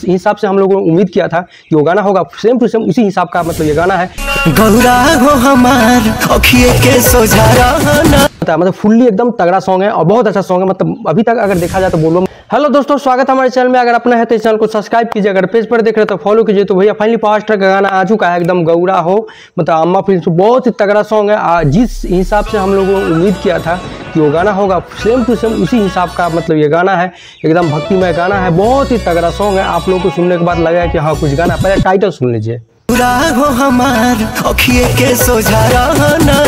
हिसाब से हम लोगों ने उम्मीद किया था कि वो गाना होगा, सेम टू सेम उसी हिसाब का मतलब ये गाना है। गौरा हो हमार अखिए के सोझा मतलब फुल्ली एकदम तगड़ा सॉन्ग है और बहुत अच्छा सॉन्ग है। मतलब अभी तक अगर देखा जाए तो बोलो। हेलो दोस्तों, स्वागत है हमारे चैनल में। अगर अपना है तो इस चैनल को सब्सक्राइब कीजिए, अगर पेज पर देख रहे हो तो फॉलो कीजिए। तो भैया फाइनली पावर स्टार का गाना आ चुका है, एकदम गौरा हो मतलब अम्मा फिल्म से बहुत ही तगड़ा सॉन्ग है। जिस हिसाब से हम लोगों ने उम्मीद किया था कि वो गाना होगा, सेम टू सेम उसी हिसाब का मतलब ये गाना है। एकदम भक्तिमय गाना है, बहुत ही तगड़ा सॉन्ग है। आप लोगों को सुनने के बाद लगा कि हाँ कुछ गाना। पहले टाइटल सुन लीजिए। गौरा हो हमार अखिए के सोझा रहना।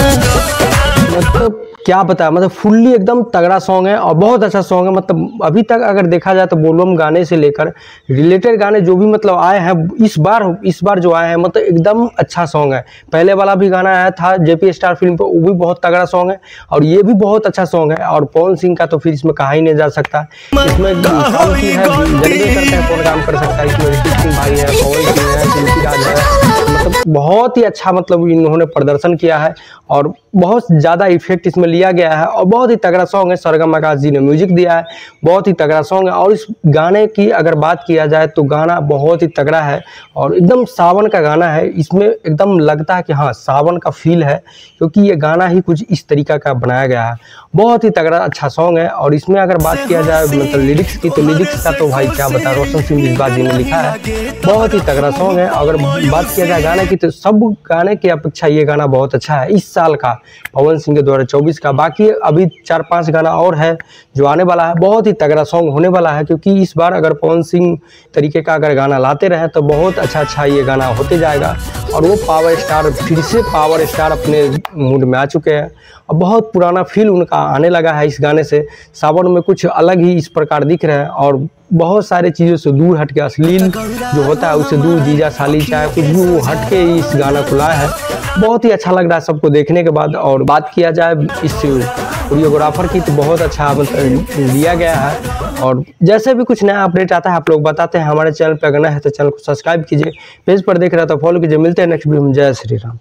मतलब क्या बताया, मतलब फुल्ली एकदम तगड़ा सॉन्ग है और बहुत अच्छा सॉन्ग है। मतलब अभी तक अगर देखा जाए तो बोलबम गाने से लेकर रिलेटेड गाने जो भी मतलब आए हैं इस बार जो आए हैं मतलब एकदम अच्छा सॉन्ग है। पहले वाला भी गाना आया था जेपी स्टार फिल्म पे, वो भी बहुत तगड़ा सॉन्ग है और ये भी बहुत अच्छा सॉन्ग है। और पवन सिंह का तो फिर इसमें कहा ही नहीं जा सकता। इसमें काम की है, जनरेट करते हैं कौन काम कर सकता है। इसमें ऋतिक सिंह भाई है, पवन सिंह है, शिल्पी राज है। मतलब बहुत ही अच्छा मतलब इन्होंने प्रदर्शन किया है और बहुत ज़्यादा इफेक्ट इसमें लिया गया है और बहुत ही तगड़ा सॉन्ग है। सरगम आकाश जी ने म्यूजिक दिया है, बहुत ही तगड़ा सॉन्ग है। और इस गाने की अगर बात किया जाए तो गाना बहुत ही तगड़ा है और एकदम सावन का गाना है। इसमें एकदम लगता है कि हाँ सावन का फील है, क्योंकि ये गाना ही कुछ इस तरीका का बनाया गया है। बहुत ही तगड़ा अच्छा सॉन्ग है। और इसमें अगर बात किया जाए मतलब लिरिक्स की, तो लिरिक्स का तो भाई क्या बता, रोशन सिंह मिसबाह जी ने लिखा है, बहुत ही तगड़ा सॉन्ग है। अगर बात किया जाए गाने की तो सब गाने की अपेक्षा ये गाना बहुत अच्छा है इस साल का, पवन सिंह के 2024 का। बाकी अभी 4-5 गाना और है जो आने वाला है, बहुत ही तगड़ा सॉन्ग होने वाला है। क्योंकि इस बार अगर पवन सिंह तरीके का अगर गाना लाते रहे तो बहुत अच्छा ये गाना होते जाएगा। और वो पावर स्टार फिर से पावर स्टार अपने मूड में आ चुके हैं और बहुत पुराना फील उनका आने लगा है इस गाने से। सावन में कुछ अलग ही इस प्रकार दिख रहे हैं और बहुत सारे चीज़ों से दूर हट के, अश्लील जो होता है उससे दूर, जीजा साली चाहे कुछ भी वो हट के इस गाना को लाया है। बहुत ही अच्छा लग रहा है सबको देखने के बाद। और बात किया जाए इस कोरियोग्राफर की तो बहुत अच्छा मतलब लिया गया है। और जैसे भी कुछ नया अपडेट आता है आप लोग बताते हैं हमारे चैनल पर। अगर नया है तो चैनल को सब्सक्राइब कीजिए, पेज पर देख रहे हो तो फॉलो कीजिए। मिलते हैं नेक्स्ट वीडियो में। जय श्री राम।